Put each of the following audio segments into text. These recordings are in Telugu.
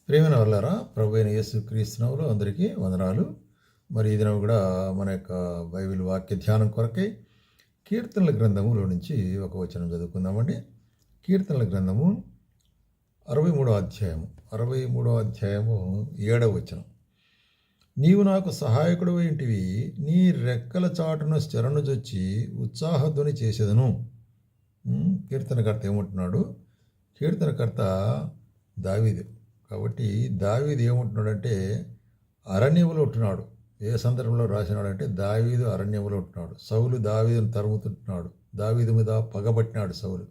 ప్రియమైన వాళ్ళారా, ప్రభు అయిన యేసు క్రీస్తునామములో అందరికీ వందనాలు. మరి ఈ దినం కూడా మన యొక్క బైబిల్ వాక్య ధ్యానం కొరకై కీర్తనల గ్రంథములో నుంచి ఒక వచనం చదువుకుందామండి. కీర్తనల గ్రంథము 63వ అధ్యాయము 7వ వచనం. నీవు నాకు సహాయకుడు ఇంటివి, నీ రెక్కల చాటున శరణుజొచ్చి ఉత్సాహధ్వని చేసేదను. కీర్తనకర్త ఏమంటున్నాడు? కీర్తనకర్త దావీదు. కాబట్టి దావీదు ఏమంటున్నాడంటే అరణ్యములో ఉంటున్నాడు. ఏ సందర్భంలో రాసినాడంటే దావీదు అరణ్యములో ఉంటున్నాడు. సౌలు దావీదును తరుముతుంటున్నాడు. దావీదు మీద పగబట్టినాడు సౌలు.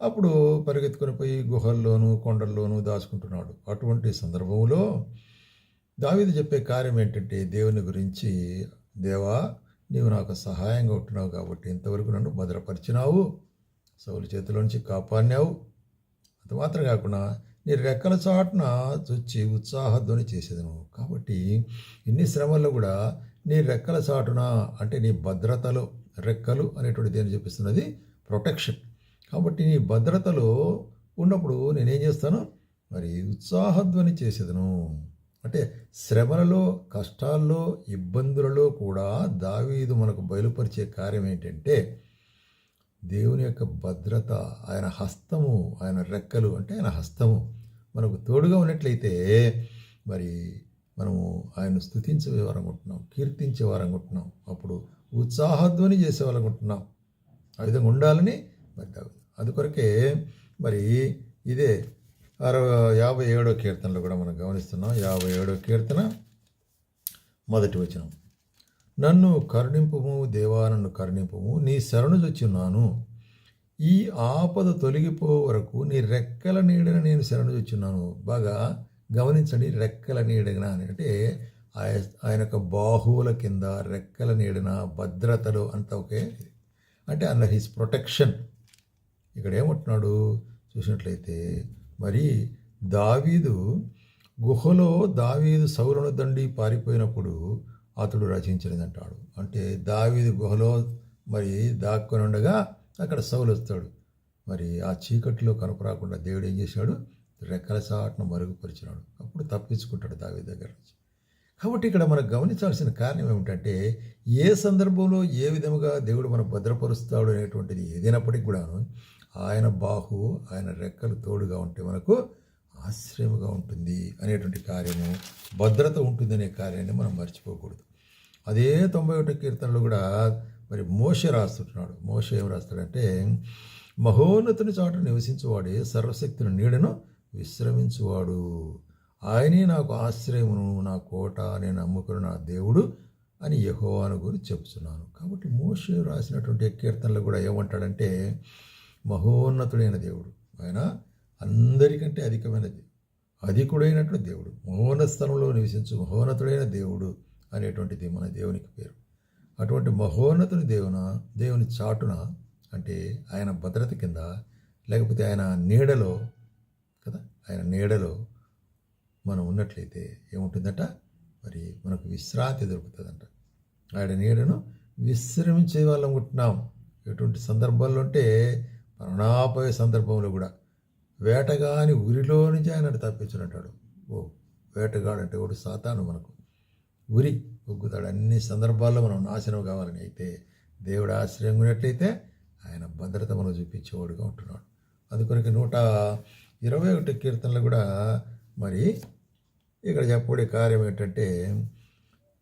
అప్పుడు పరిగెత్తుకొని పోయి గుహల్లోనూ కొండల్లోనూ దాచుకుంటున్నాడు. అటువంటి సందర్భంలో దావీదు చెప్పే కార్యం ఏంటంటే దేవుని గురించి, దేవా నీవు నాకు సహాయంగా ఉంటున్నావు కాబట్టి ఇంతవరకు నన్ను భద్రపరిచినావు, సౌలు చేతిలో నుంచి కాపాడినావు. అంత మాత్రం కాకుండా నీ రెక్కల చాటున చొచ్చి ఉత్సాహధ్వని చేసేదను. కాబట్టి ఇన్ని శ్రమల్లో కూడా నీ రెక్కల చాటున అంటే నీ భద్రతలో, రెక్కలు అనేటువంటి దేని చూపిస్తున్నది ప్రొటెక్షన్. కాబట్టి నీ భద్రతలో ఉన్నప్పుడు నేనేం చేస్తాను? మరి ఉత్సాహధ్వని చేసేదను. అంటే శ్రమలలో, కష్టాల్లో, ఇబ్బందులలో కూడా దావీదు మనకు బయలుపరిచే కార్యం ఏంటంటే దేవుని యొక్క భద్రత, ఆయన హస్తము, ఆయన రెక్కలు అంటే ఆయన హస్తము మనకు తోడుగా ఉన్నట్లయితే మరి మనము ఆయన స్తుతించే వారనుకుంటున్నాం, కీర్తించే వారనుకుంటున్నాం, అప్పుడు ఉత్సాహధ్వని చేసేవాళ్ళనుకుంటున్నాం. ఆ విధంగా ఉండాలని మరి అందుకొరకే మరి ఇదే 57వ కీర్తనలో కూడా మనం గమనిస్తున్నాం. 57వ కీర్తన 1వ వచనం. నన్ను కరుణింపుము దేవా, నన్ను కరుణింపుము, నీ శరణు చొచ్చున్నాను. ఈ ఆపద తొలగిపో వరకు నీ రెక్కల నీడన నేను శరణు చొచ్చున్నాను. బాగా గమనించండి, రెక్కల నీడన అంటే ఆయన యొక్క బాహువుల కింద రెక్కల నీడన భద్రతలో అంతా ఒకే అంటే అండర్ హిస్ ప్రొటెక్షన్. ఇక్కడ ఏమంటున్నాడు చూసినట్లయితే మరి దావీదు గుహలో దావీదు సౌలును దండి పారిపోయినప్పుడు అతడు రచించినది అంటాడు. అంటే దావీదు గుహలో మరి దాక్కొని ఉండగా అక్కడ సౌలు వస్తాడు. మరి ఆ చీకట్లో కనపరాకుండా దేవుడు ఏం చేశాడు? రెక్కల చాటును మరుగుపరిచినాడు. అప్పుడు తప్పించుకుంటాడు దావీదు దగ్గర నుంచి. కాబట్టి ఇక్కడ మనకు గమనించాల్సిన కారణం ఏమిటంటే ఏ సందర్భంలో ఏ విధముగా దేవుడు మనం భద్రపరుస్తాడు అనేటువంటిది ఏదైనప్పటికీ కూడాను ఆయన బాహు, ఆయన రెక్కలు తోడుగా ఉంటే మనకు ఆశ్రయముగా ఉంటుంది అనేటువంటి కార్యము, భద్రత ఉంటుందనే కార్యాన్ని మనం మర్చిపోకూడదు. అదే 91వ కీర్తనలో కూడా మరి మోషే రాస్తుంటున్నాడు. మోషే ఏం రాస్తాడంటే మహోన్నతుని చాటు నివసించువాడే సర్వశక్తిని నీడను విశ్రమించువాడు, ఆయనే నాకు ఆశ్రయమును, నా కోట, నేను నమ్ముకున్న నా దేవుడు అని యెహోవాను గురించి చెప్తున్నాను. కాబట్టి మోషే రాసినటువంటి కీర్తనలు కూడా ఏమంటాడంటే మహోన్నతుడైన దేవుడు, ఆయన అందరికంటే అధికమైనది, అధికుడైనటువంటి దేవుడు, మహోన్నత స్థలంలో నివసించు మహోన్నతుడైన దేవుడు అనేటువంటిది మన దేవునికి పేరు. అటువంటి మహోన్నతుని దేవుని చాటున అంటే ఆయన భద్రత కింద, లేకపోతే ఆయన నీడలో కదా, ఆయన నీడలో మనం ఉన్నట్లయితే ఏముంటుందట? మరి మనకు విశ్రాంతి దొరుకుతుందంట. ఆయన నీడను విశ్రమించే వాళ్ళం ఉంటున్నాం. ఎటువంటి సందర్భాల్లో అంటే మరణాపాయ సందర్భంలో కూడా వేటగాని ఉరిలో నుంచి ఆయన తప్పించునంటాడు. వేటగాడంటే ఒకటి సాతాను మనకు ఉరి ఒగ్గుతాడు. అన్ని సందర్భాల్లో మనం నాశనం కావాలని అయితే దేవుడు ఆశ్రయం ఉన్నట్లయితే ఆయన భద్రత మనం చూపించేవాడుగా ఉంటున్నాడు. అందుకొరకు 121 కీర్తనలు కూడా మరి ఇక్కడ చెప్పబడే కార్యం ఏంటంటే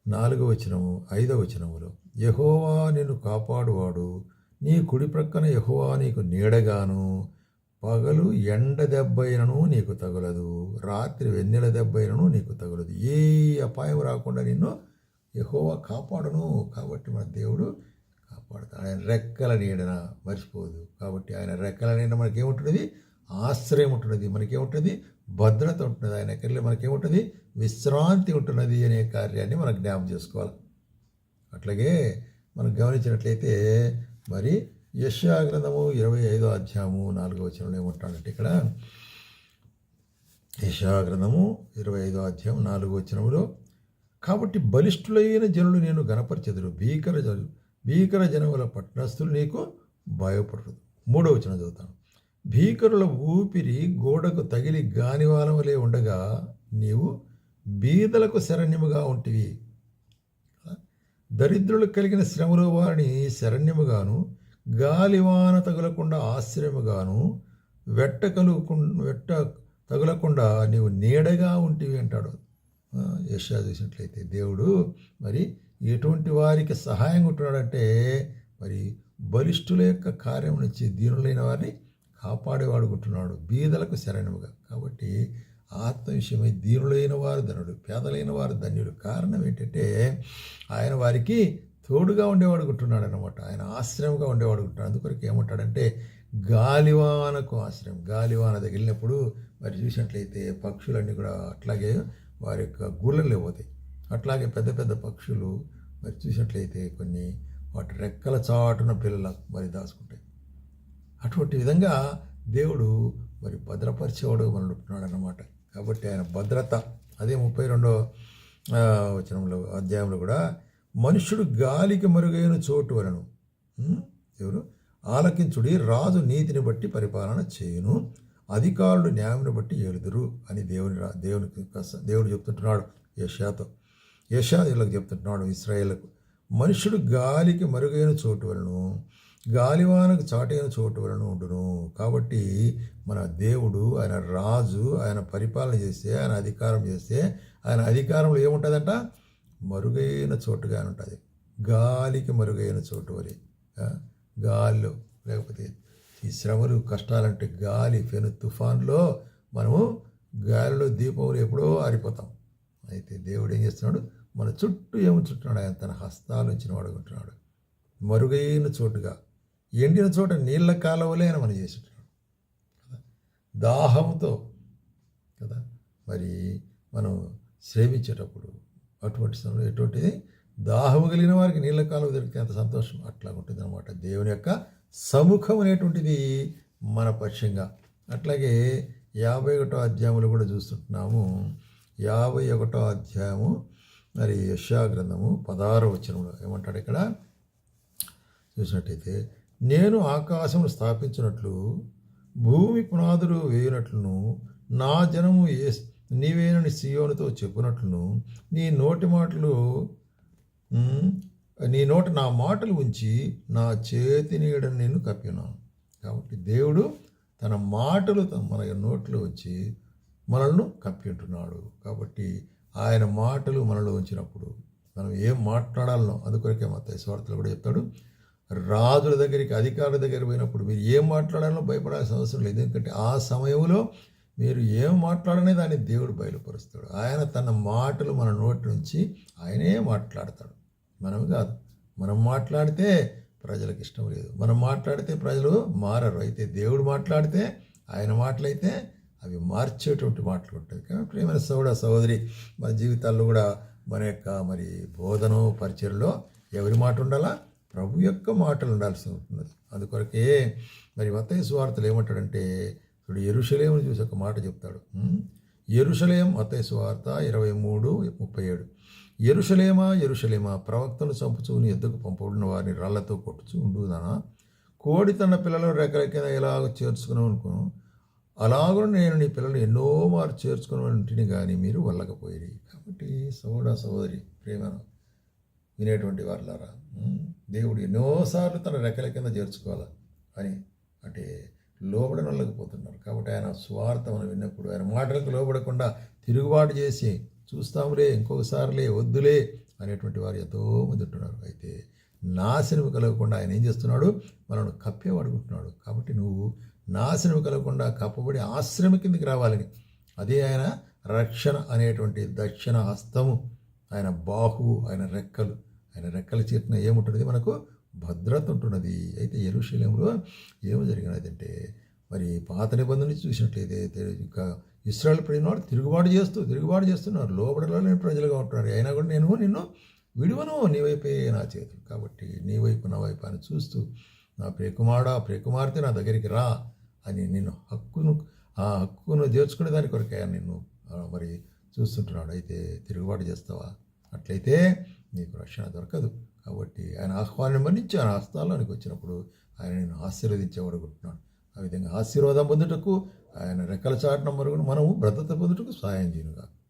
4వ వచనము 5వ వచనములో యెహోవా నిన్ను కాపాడువాడు, నీ కుడి ప్రక్కన యెహోవా నీకు నీడగాను, పగలు ఎండ దెబ్బైనను నీకు తగులదు, రాత్రి వెన్నెల దెబ్బైనను నీకు తగులదు. ఏ అపాయం రాకుండా నిన్ను యెహోవా కాపాడును. కాబట్టి మన దేవుడు కాపాడుతాడు. ఆయన రెక్కల నీడన మర్చిపోదు. కాబట్టి ఆయన రెక్కల నీడ మనకేముంటున్నది? ఆశ్రయం ఉంటున్నది, మనకేముంటుంది? భద్రత ఉంటున్నది. ఆయన ఎక్కడలే మనకేముంటుంది? విశ్రాంతి ఉంటున్నది అనే కార్యాన్ని మనం జ్ఞాపకం చేసుకోవాలి. అట్లాగే మనం గమనించినట్లయితే మరి యెషయా గ్రంథము 25వ అధ్యాయము 4వ వచనంలో ఏమంటాడంటే ఇక్కడ యెషయా గ్రంథము 25వ అధ్యాయం 4వ వచనములో కాబట్టి బలిష్ఠులైన జనులు నేను గణపరిచెదరు, భీకర జనముల పట్టణస్థులు నీకు భయపడరు. 3వ వచనం చదువుతాను. భీకరుల ఊపిరి గోడకు తగిలి గానివాలవలే ఉండగా నీవు బీదలకు శరణ్యముగా ఉంటివి. దరిద్రులకు కలిగిన శ్రమలో వారిని శరణ్యముగాను, గాలివాన తగులకుండా ఆశ్రయముగాను, వెట్ట తగులకుండా నీవు నీడగా ఉంటివి అంటాడు. యెషయా చూసినట్లయితే దేవుడు మరి ఎటువంటి వారికి సహాయం ఉంటున్నాడంటే మరి బలిష్ఠుల యొక్క కార్యం నుంచి దీనులైన వారిని కాపాడేవాడుకుంటున్నాడు, బీదలకు శరణముగా. కాబట్టి ఆత్మ విషయమై దీనులైన వారు ధనుడు, పేదలైన వారు ధన్యుడు. కారణం ఏంటంటే ఆయన వారికి తోడుగా ఉండేవాడుకుంటున్నాడు అనమాట. ఆయన ఆశ్రయంగా ఉండేవాడుకుంటున్నాడు. అందుకొరకు ఏమంటాడంటే గాలివానకు ఆశ్రయం. గాలివాన తగిలినప్పుడు మరి చూసినట్లయితే పక్షులన్నీ కూడా అట్లాగే వారి యొక్క గూళ్ళల్లో పోతాయి. అట్లాగే పెద్ద పెద్ద పక్షులు మరి చూసినట్లయితే కొన్ని వాటి రెక్కల చాటున పిల్లల మరి దాచుకుంటాయి. అటువంటి విధంగా దేవుడు మరి భద్రపరిచేవాడు మనల్ని ఉంటున్నాడు అన్నమాట. కాబట్టి ఆయన భద్రత అదే 32వ వచనంలో అధ్యాయంలో కూడా మనుష్యుడు గాలికి మరుగైన చోటు వలను ఎవరు ఆలకించుడి, రాజు నీతిని బట్టి పరిపాలన చేయును, అధికారులు న్యాయాన్ని బట్టి ఏలుదురు అని దేవుడు చెప్తుంటున్నాడు యెషయాకు చెప్తుంటున్నాడు ఇశ్రాయేలుకు. మనుష్యుడు గాలికి మరుగైన చోటు వలను, గాలివానకు చాటైన చోటు వలన ఉండును. కాబట్టి మన దేవుడు ఆయన రాజు, ఆయన పరిపాలన చేస్తే, ఆయన అధికారం చేస్తే, ఆయన అధికారంలో ఏముంటుందంట? మరుగైన చోటుగా ఉంటుంది. గాలికి మరుగైన చోటు వలె. గాలిలో లేకపోతే ఈ శ్రమలు కష్టాలంటే గాలి పెను తుఫాన్లో మనము గాలిలో దీపంలో ఎప్పుడో ఆరిపోతాం. అయితే దేవుడు ఏం చేస్తున్నాడు? మన చుట్టూ ఏముంచుంటున్నాడు? ఆయన తన హస్తాలు ఉంచిన వాడుకుంటున్నాడు. మరుగైన చోటుగా, ఎండిన చోట నీళ్ళ కాలువలే ఆయన మనం చేస్తుంటున్నాడు కదా. దాహంతో కదా మరి మనం శ్రమించేటప్పుడు అటువంటి సమయంలో ఎటువంటిది దాహము కలిగిన వారికి నీళ్ళ కాలువ దొరికితే అంత సంతోషం అట్లా ఉంటుంది అనమాట. దేవుని యొక్క సముఖం అనేటువంటిది మన పక్షంగా. అట్లాగే 51వ అధ్యాయంలో కూడా చూస్తుంటున్నాము. 51వ అధ్యాయము మరి యెషయా గ్రంథము 16వ వచనంలో ఏమంటాడు ఇక్కడ చూసినట్టయితే, నేను ఆకాశమును స్థాపించినట్లు భూమి పునాదులు వేయునట్లును, నా జనము నీవేనని సీయోనుతో చెప్పునట్లును, నీ నోట నా మాటలు ఉంచి నా చేతి నీడని నేను కప్పినాను. కాబట్టి దేవుడు తన మాటలు మన నోట్లో వచ్చి మనల్ని కప్పి ఉంటున్నాడు. కాబట్టి ఆయన మాటలు మనలో ఉంచినప్పుడు మనం ఏం మాట్లాడాలనో అందుకొరకే మత్తయి సువార్తలో కూడా చెప్తాడు, రాజుల దగ్గరికి అధికారుల దగ్గర పోయినప్పుడు మీరు ఏం మాట్లాడాలో భయపడాల్సిన అవసరం లేదు. ఎందుకంటే ఆ సమయంలో మీరు ఏం మాట్లాడనే దాన్ని దేవుడు బయలుపరుస్తాడు. ఆయన తన మాటలు మన నోటి నుంచి ఆయనే మాట్లాడతాడు, మనం కాదు. మనం మాట్లాడితే ప్రజలకు ఇష్టం లేదు, మనం మాట్లాడితే ప్రజలు మారరు. అయితే దేవుడు మాట్లాడితే ఆయన మాటలైతే అవి మార్చేటువంటి మాటలు ఉంటాయి. కాబట్టి ప్రియమైన సహోదరి మన జీవితాల్లో కూడా మన యొక్క మరి బోధన పరిచయలో ఎవరి మాట ఉండాలా? ప్రభు యొక్క మాటలు ఉండాల్సి ఉంటున్నది. అందుకొరకే మరి మత్తయి సువార్తలు ఏమంటాడంటే ఇప్పుడు యెరూషలేమును చూసి ఒక మాట చెప్తాడు. యెరూషలేం మత్తయి సువార్త 23:37, యెరూషలేమా యెరూషలేమా, ప్రవక్తలు చంపుచూ నీ ఎద్దుకు పంపబడిన వారిని రాళ్లతో కొట్టుచూ ఉండుదానా? కోడి తన పిల్లలను రెక్కల కింద ఎలాగ చేర్చుకున్నాం అనుకోను, అలాగూ నేను నీ పిల్లలు ఎన్నో మారు చేర్చుకుని ఉంటిని కానీ మీరు వెళ్ళకపోయి. కాబట్టి సహోదరి ప్రేమ వినేటువంటి వారులారా, దేవుడు ఎన్నోసార్లు తన రెక్కల కింద చేర్చుకోవాలా అని అంటే లోబడనలేకపోతున్నారు. కాబట్టి ఆయన స్వార్థ మనం విన్నప్పుడు ఆయన మాటలకు లోబడకుండా తిరుగుబాటు చేసి చూస్తాములే ఇంకొకసారిలే వద్దులే అనేటువంటి వారు ఎంతో మంది ఉంటున్నారు. అయితే నాశనం కలగకుండా ఆయన ఏం చేస్తున్నాడు? మనల్ని కప్పేవాడుకుంటున్నాడు. కాబట్టి నువ్వు నాశనం కలగకుండా కప్పబడి ఆశ్రమ కిందికి రావాలని, అదే ఆయన రక్షణ అనేటువంటి దక్షిణ హస్తము, ఆయన బాహువు, ఆయన రెక్కల చేతిన ఏముంటున్నది? మనకు భద్రత ఉంటున్నది. అయితే యెరూషలేములో ఏమో జరిగినదంటే మరి పాత నిబంధన నుంచి చూసినట్లయితే ఇంకా ఇశ్రాయేలు ప్రజలు తిరుగుబాటు చేస్తున్నారు, లోబడలేని ప్రజలుగా ఉంటున్నారు. అయినా కూడా నేను నిన్ను విడువను, నీ వైపే నా చేతులు. కాబట్టి నీ వైపు నా వైపు అని చూస్తూ నా ప్రియకుమార్తె నా దగ్గరికి రా అని నిన్ను హక్కును చేర్చుకునే దాని కొరకే నిన్ను మరి చూస్తుంటున్నాడు. అయితే తిరుగుబాటు చేస్తావా? అట్లయితే నీకు రక్షణ దొరకదు. కాబట్టి ఆయన ఆహ్వానం మన్నించి ఆయన హస్తాల్లోనికి వచ్చినప్పుడు ఆయన నేను ఆశీర్వదించేవాడుకుంటున్నాడు. ఆ విధంగా ఆశీర్వాదం పొందుటకు ఆయన రెక్కల చాటున మరుగును మనము భద్రత పొందుటకు సహాయం చేయనుగా.